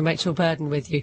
Rachel Burden with you.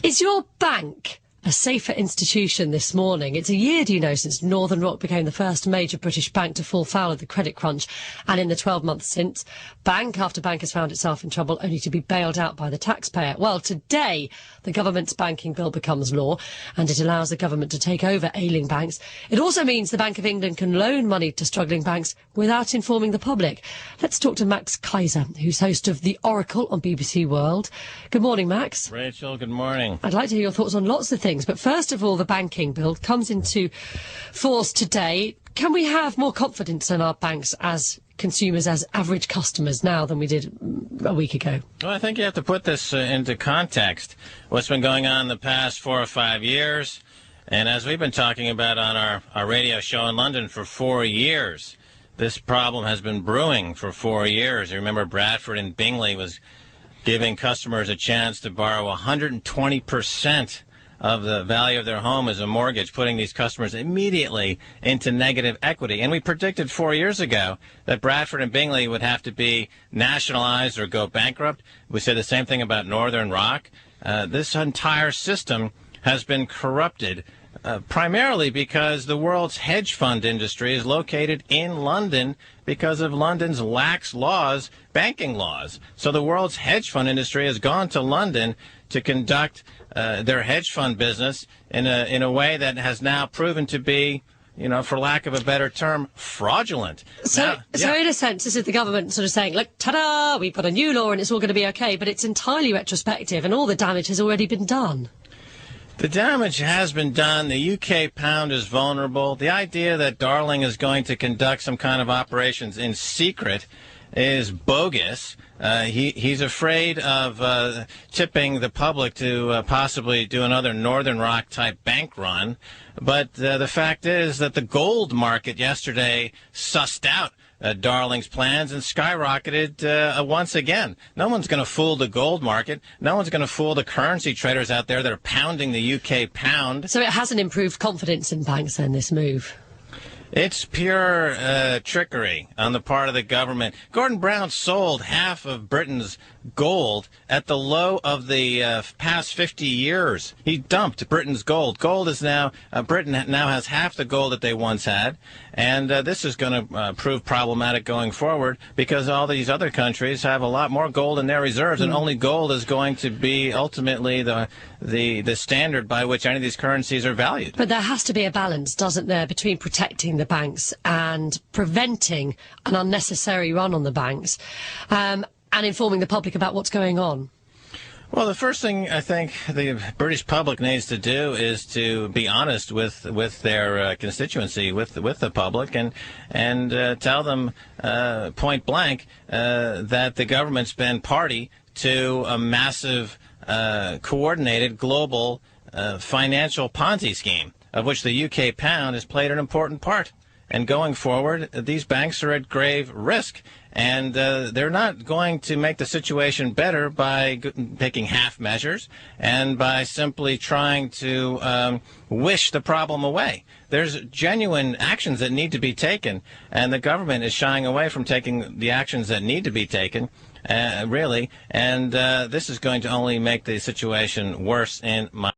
Is your bank a safer institution this morning? It's a year, do you know, since Northern Rock became the first major British bank to fall foul of the credit crunch. And in the 12 months since, bank after bank has found itself in trouble only to be bailed out by the taxpayer. Well, today, the government's banking bill becomes law and it allows the government to take over ailing banks. It also means the Bank of England can loan money to struggling banks without informing the public. Let's talk to Max Keiser, who's host of The Oracle on BBC World. Good morning, Max. Rachel, good morning. I'd like to hear your thoughts on lots of things. But first of all, the banking bill comes into force today. Can we have more confidence in our banks as consumers, as average customers now than we did a week ago? Well, I think you have to put this into context. What's been going on the past 4 or 5 years, and as we've been talking about on our radio show in London for 4 years, this problem has been brewing for 4 years. You remember Bradford and Bingley was giving customers a chance to borrow 120% of the value of their home as a mortgage, putting these customers immediately into negative equity. And we predicted 4 years ago that Bradford and Bingley would have to be nationalized or go bankrupt. We said the same thing about Northern Rock. This entire system has been corrupted, primarily because the world's hedge fund industry is located in London because of London's lax laws, banking laws. So the world's hedge fund industry has gone to London to conduct their hedge fund business in a way that has now proven to be, for lack of a better term, fraudulent. So in a sense, this is the government sort of saying, look, ta-da, we've got a new law and it's all going to be okay, but it's entirely retrospective and all the damage has already been done. The damage has been done. The UK pound is vulnerable. The idea that Darling is going to conduct some kind of operations in secret is bogus. He's afraid of tipping the public to possibly do another Northern Rock type bank run. But the fact is that the gold market yesterday sussed out Darling's plans and skyrocketed once again. No one's going to fool the gold market. No one's going to fool the currency traders out there that are pounding the UK pound. So it hasn't improved confidence in banks then, this move? It's pure trickery on the part of the government. Gordon Brown sold half of Britain's gold at the low of the past 50 years. He dumped Britain's gold. Gold is now, Britain now has half the gold that they once had. And this is going to prove problematic going forward because all these other countries have a lot more gold in their reserves, and only gold is going to be ultimately the standard by which any of these currencies are valued. But there has to be a balance, doesn't there, between protecting the banks and preventing an unnecessary run on the banks and informing the public about what's going on? Well, the first thing I think the British public needs to do is to be honest with their constituency, with the public, and tell them point blank that the government's been party to a massive, coordinated global financial Ponzi scheme, of which the UK pound has played an important part. And going forward, these banks are at grave risk. And they're not going to make the situation better by taking half measures and by simply trying to wish the problem away. There's genuine actions that need to be taken, and the government is shying away from taking the actions that need to be taken, really. And this is going to only make the situation worse in my